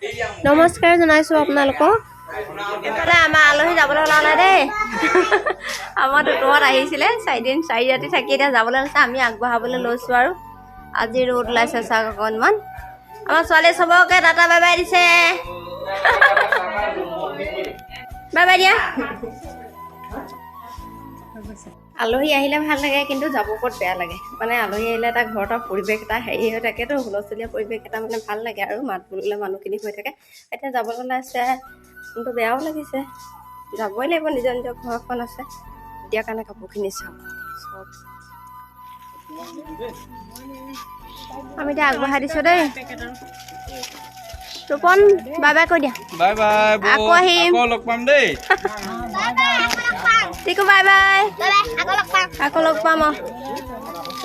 নমস্কাৰ জনাইছোঁ আপোনালোকক। এইফালে আমাৰ আলহী যাবলৈ ওলালে দেই। আমাৰ দুটুমত আহিছিলে 4 ৰাতি থাকি এতিয়া যাবলৈ লৈছে। আমি আগবঢ়াবলৈ লৈছোঁ আৰু আজি ৰ'দ ওলাইছে চাওক অকণমান। আমাৰ ছোৱালী চবকে টাটা বাই বাই দিছে। বাই বাই দিয়া। আলহী আহিলে ভাল লাগে কিন্তু যাব ক'ত বেয়া লাগে। মানে আলহী আহিলে তাৰ ঘৰত পৰিৱেশ এটা হেৰি হৈ থাকেতো, হুলস্থুলীয়া পৰিৱেশ এটা মানে ভাল লাগে আৰু মাত বুলিলে মানুহখিনি হৈ থাকে। এতিয়া যাবলৈ ওলাইছে কিন্তু বেয়াও লাগিছে, যাবই লাগিব, নিজৰ নিজৰ ঘৰখন আছে। এতিয়া কাৰণে কাপোৰখিনি চাওক চব আমি এতিয়া আগবঢ়াই দিছোঁ দেই। ৰূপন বাই বাই কৈ দিয়া। বাই বাই, আকৌ আহিম, লগ পাম দেই। টিকু বাই বাই, আকৌ লগ পাম।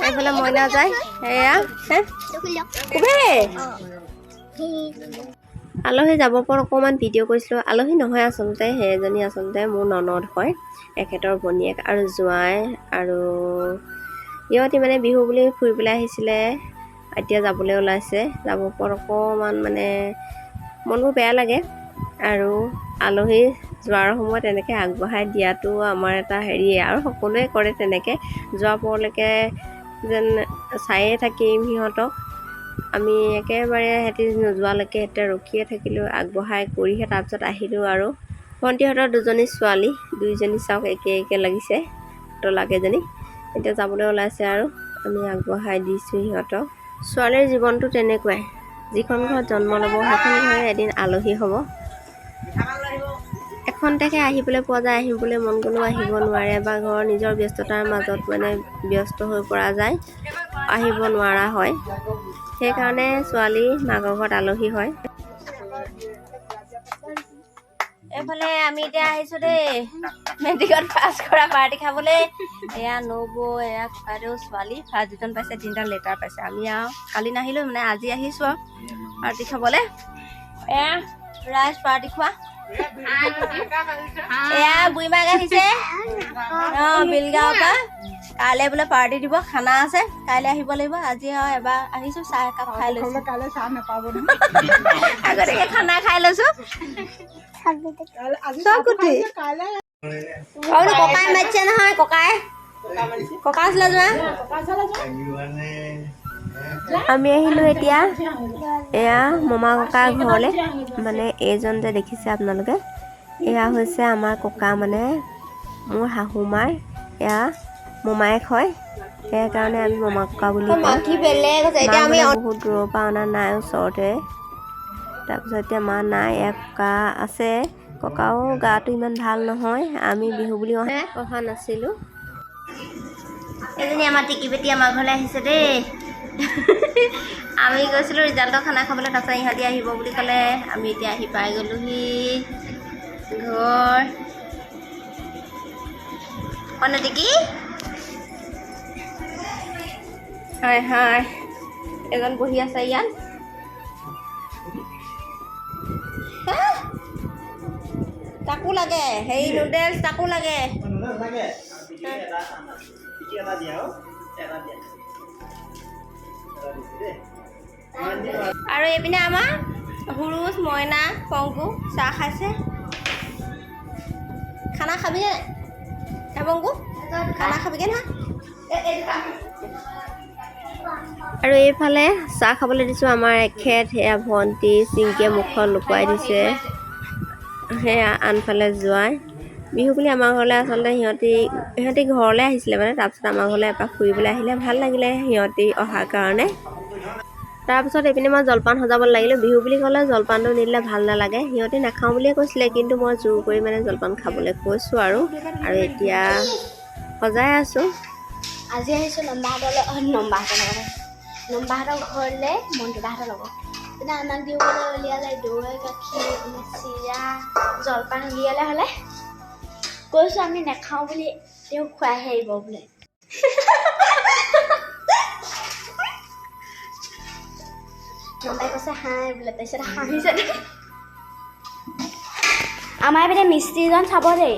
এইফালে মইনা যায় এয়া আলহী যাব পৰা অকণমান ভিডিঅ' কৰিছিলোঁ। আলহী নহয় আচলতে, সেইজনী আচলতে মোৰ ননদ হয়, এখেতৰ ভনীয়েক আৰু জোঁৱাই। আৰু সিহঁতি মানে বিহু বুলি ফুৰিবলৈ আহিছিলে, এতিয়া যাবলৈ ওলাইছে। যাব পৰা অকণমান মানে মনবোৰ বেয়া লাগে। আৰু আলহী যোৱাৰ সময়ত এনেকৈ আগবঢ়াই দিয়াটো আমাৰ এটা হেৰিয়ে, আৰু সকলোৱে কৰে তেনেকৈ। যোৱা পৰলৈকে যেন চায়ে থাকিম সিহঁতক। আমি একেবাৰে সিহঁতি নোযোৱালৈকে এতিয়া ৰখিয়ে থাকিলোঁ, আগবঢ়াই কৰিহে তাৰপিছত আহিলোঁ। আৰু ভণ্টিহঁতৰ দুজনী ছোৱালী, দুইজনী চাওক একে একে লাগিছে, তলাকেইজনী এতিয়া যাবলৈ ওলাইছে আৰু আমি আগবঢ়াই দিছোঁ সিহঁতক। ছোৱালীৰ জীৱনটো তেনেকুৱাই, যিখন ঘৰত জন্ম ল'ব সেইখন ঘৰে এদিন আলহী হ'ব। এখনতেকে আহিবলৈ পোৱা যায়, আহিবলৈ মন গ'লেও আহিব নোৱাৰে, বা ঘৰৰ নিজৰ ব্যস্ততাৰ মাজত মানে ব্যস্ত হৈ পৰা যায়, আহিব নোৱাৰা হয়। সেইকাৰণে ছোৱালী মাকৰ ঘৰত আলহী হয়। এইফালে আমি এতিয়া আহিছোঁ দেই মেট্ৰিকত পাছ কৰা পাৰ্টি খাবলৈ। এয়া নবৌ, এয়া ককাইদেউ ছোৱালী ফাৰ্ষ্ট ডিভিজন পাইছে, 3টা লেটাৰ পাইছে। আমি আৰু কালি নাহিলোঁ, মানে আজি আহিছোঁ আৰু পাৰ্টি খাবলৈ। এয়া ৰাইজ পাৰ্টি খোৱা। এয়া বুঢ়ীমাক আহিছে বিলগাঁৱৰ পৰা। কাইলৈ বোলে পাৰ্টি দিব, খানা আছে, কাইলৈ আহিব লাগিব। আজি আৰু এবাৰ আহিছোঁ, চাহ একাপ খাই লৈছোঁ। আগতীয়াকৈ খানা খাই লৈছোঁ। ককাই মাতিছে নহয়, ককাই ওচৰলৈ যোৱা। আমি আহিলোঁ এতিয়া এয়া মমা ককাৰ ঘৰলৈ। মানে এইজন যে দেখিছে আপোনালোকে, এয়া হৈছে আমাৰ ককা, মানে মোৰ শাহুমাৰ এয়া মোমায়েক হয়। সেইকাৰণে আমি মমা ককা বুলি কওঁ। মানে বহুত দূৰৰ পৰা অনা নাই, ওচৰতে। তাৰপিছত এতিয়া মা নাই, এয়া ককা আছে। ককাও গাটো ইমান ভাল নহয়, আমি বিহু বুলি অহা নাছিলোঁ। এজনী আমাৰ টিকি বেটি আমাৰ ঘৰলৈ আহিছে দেই। আমি গৈছিলোঁ ৰিজাল্টৰ খানা খাবলৈ, তাৰপিছত ইহঁতি আহিব বুলি ক'লে। আমি এতিয়া আহি পাই গ'লোহি ঘৰ। কণে টিকি হয় হয়, এজন বহি আছে ইয়াত। তাকো লাগে হেৰি নুডেলছ, তাকো লাগে। আৰু এইপিনে আমাৰ হুৰুজ, মইনা, পংকু চাহ খাইছে। খানা খাবিনে পংকু? খানা খাবিগে নহয়। আৰু এইফালে চাহ খাবলৈ দিছোঁ আমাৰ এখেত, সেয়া ভণ্টি চিংকিয়ে মুখখন লুকুৱাই দিছে। সেয়া আনফালে জোঁৱাই। বিহু বুলি আমাৰ ঘৰলৈ আচলতে সিহঁতি ঘৰলৈ আহিছিলে, মানে তাৰপিছত আমাৰ ঘৰলৈ এপাক ফুৰিবলৈ আহিলে, ভাল লাগিলে সিহঁতি অহাৰ কাৰণে। তাৰপিছত এইপিনে মই জলপান সজাবলৈ লাগিলোঁ। বিহু বুলি ক'লে জলপানটো নিদিলে ভাল নালাগে। সিহঁতি নাখাওঁ বুলিয়ে কৈছিলে, কিন্তু মই জোৰ কৰি মানে জলপান খাবলৈ কৈছোঁ আৰু এতিয়া সজাই আছোঁ। আজি আহিছোঁ নম্বাহঁতৰ ঘৰলৈ, মন্টুদাহঁতৰ লগত। তেতিয়া আমাক দিবলৈ উলিয়ালে দৈ, গাখীৰ, চিৰা, জলপান উলিয়ালে হ'লে। কৈছোঁ আমি নাখাওঁ বুলি, তেওঁক খুৱাইহে আহিব বোলে। নম্বাই কৈছে হাঁহ বোলে, তাৰপিছত হাঁহিছে। আমাৰ এইপিনে মিস্ত্ৰীজন চাব দেই,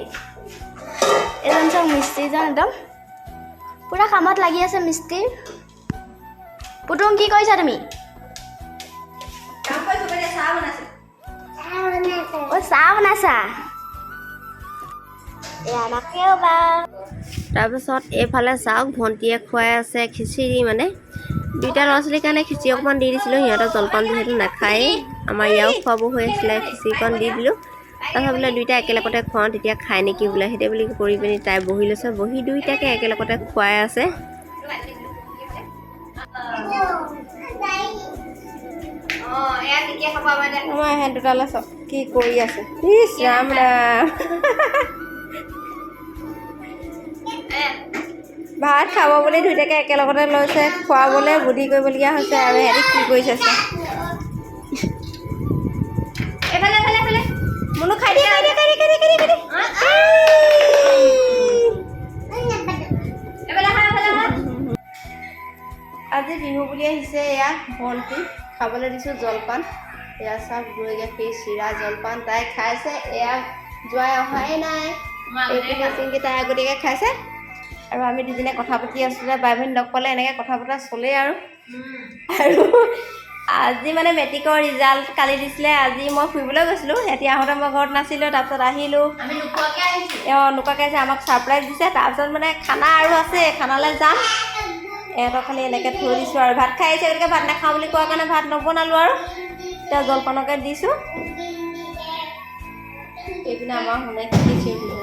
এজন চাওক মিস্ত্ৰীজন একদম পুৰা কামত লাগি আছে মিস্ত্ৰী। পুতুং কি কৰিছা তুমি? কাম কৰিছোঁ, চাহ বনাইছোঁ। চাহ বনাইছা এয়া নাকেও বা তাৰপিছত এইফালে চাওক ভণ্টিয়ে খুৱাই আছে খিচিৰি মানে দুইটা ল'ৰা ছোৱালীৰ কাৰণে খিচিৰি অকণমান দি দিছিলোঁ সিহঁতৰ জলপান যিহেতু নাখায়েই আমাৰ ইয়াও খুৱাব হৈ আছিলে খিচিৰিকণ দি দিলোঁ তাৰপিছত বোলে দুইটা একেলগতে খুৱাওঁ তেতিয়া খাই নেকি বোলে সেইটোৱে বুলি কৰি পিনি তাই বহি লৈছে বহি দুইটাকে একেলগতে খুৱাই আছে আমাৰ ইহঁত দুটালৈ চব কি কৰি আছে ইছ ৰাম ৰাম ভাত খাব বুলি দুইটাকে একেলগতে লৈছে খুৱাবলৈ বুদ্ধি কৰিবলগীয়া হৈছে আৰু সিহঁতি কি কৰিছে মুনু খাই দিয়ে আজি বিহু বুলি আহিছে এয়া ভণ্টি খাবলৈ দিছোঁ জলপান এয়া চাওক দৈ গাখীৰ চিৰা জলপান তাই খাইছে এয়া যোৱাই অহাই নাই এইখিনি চিংকি তাই আগতীয়াকৈ খাইছে আৰু আমি দুজনে কথা পাতি আছিলোঁ বাই ভনী লগ পালে এনেকৈ কথা পতা চলেই আৰু আজি মানে মেট্ৰিকৰ ৰিজাল্ট কালি দিছিলে আজি মই ফুৰিবলৈ গৈছিলোঁ সিহঁতি আহোঁতে মই ঘৰত নাছিলোঁ তাৰপিছত আহিলোঁ নোকোৱাকৈ আহিছে আমাক ছাৰপ্ৰাইজ দিছে তাৰপিছত মানে খানা আৰু আছে খানালৈ যাম ইহঁতক খালি এনেকৈ থৈ দিছোঁ আৰু ভাত খাই আহিছে গতিকে ভাত নাখাওঁ বুলি কোৱাৰ কাৰণে ভাত নবনালোঁ আৰু এতিয়া জলপানকে দিছোঁ এইপিনে আমাৰ শুনে খিচিৰি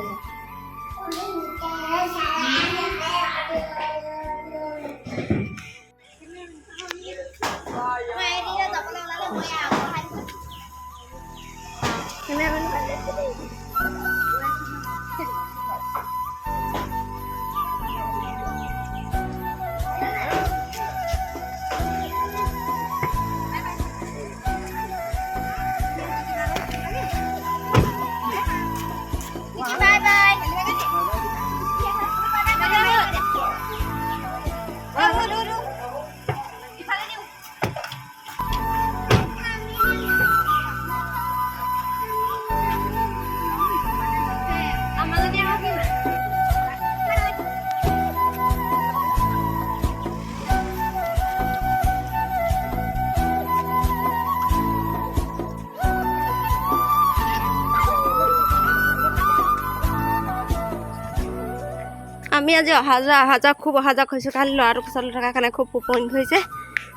আমি আজি অহা যোৱা খুব অহা যোৱা কৰিছোঁ কালি ল'ৰাটো কোচত থকাৰ কাৰণে খুব টোপনি ধৰিছে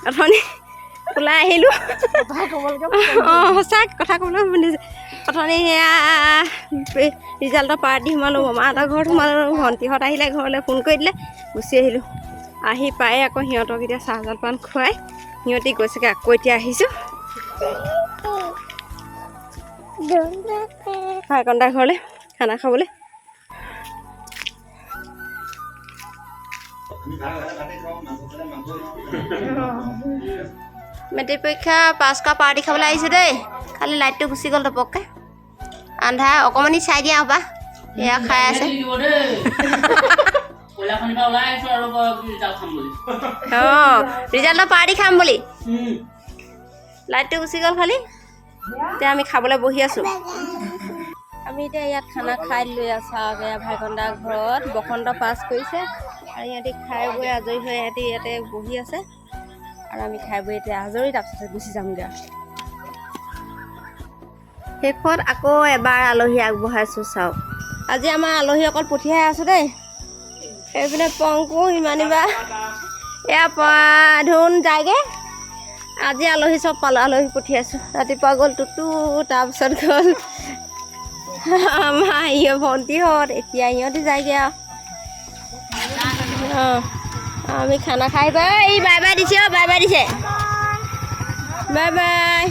অথনি ওলাই আহিলোঁ অঁ সঁচাকৈ কথা ক'বলৈ শুনিছে অথনি সেয়া ৰিজাল্টৰ পাৰ্টি সোমালোঁ মামাহঁতৰ ঘৰত সোমালোঁ ভণ্টিহঁত আহিলে ঘৰলৈ ফোন কৰি দিলে গুচি আহিলোঁ আহি পাই আকৌ সিহঁতক এতিয়া চাহ জলপান খুৱাই সিহঁতি গৈছেগৈ আকৌ এতিয়া আহিছোঁ ভাইকন্দাৰ ঘৰলৈ খানা খাবলৈ মেট্ৰিক পৰীক্ষা পাছ কৰা পাৰ্টি খাবলৈ আহিছোঁ দেই খালি লাইটটো গুচি গ'ল টপককৈ আন্ধাৰ অকণমানি চাই দিয়া হ'বা এয়া খাই আছে অঁ ৰিজাল্টৰ পাৰ্টি খাম বুলি লাইটটো গুচি গ'ল খালি এতিয়া আমি খাবলৈ বহি আছোঁ আমি এতিয়া ইয়াত খানা খাই লৈ আছোঁ ভাইকন্দাৰ ঘৰত বসন্ত পাছ কৰিছে আৰু ইহঁতি খাই বৈ আজৰি হৈ ইহঁতি ইয়াতে বহি আছে আৰু আমি খাই বৈ এতিয়া আজৰি তাৰপিছত গুচি যামগৈ আৰু শেষত আকৌ এবাৰ আলহী আগবঢ়াইছোঁ চাওক আজি আমাৰ আলহী অকল পঠিয়াই আছোঁ দেই এইপিনে পংকু ইমানিবা এয়া ধুন যায়গৈ আজি আলহী চব পালোঁ আলহী পঠিয়াইছোঁ ৰাতিপুৱা গ'ল টুটু তাৰপিছত গ'ল আমাৰ ভণ্টিহঁত এতিয়া ইহঁতি যায়গৈ আৰু অঁ আমি খানা খাই বাই বাই দিছে অঁ বাই দিছে বাই বাই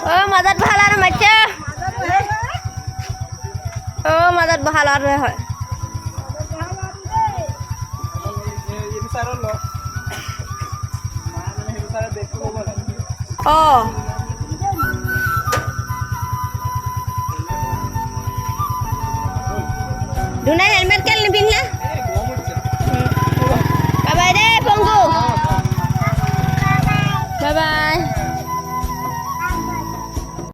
অঁ মাজত বহাল আৰু মাতিছে অঁ মাজত বহাল আৰু হয় অঁ ধুনাই হেলমেট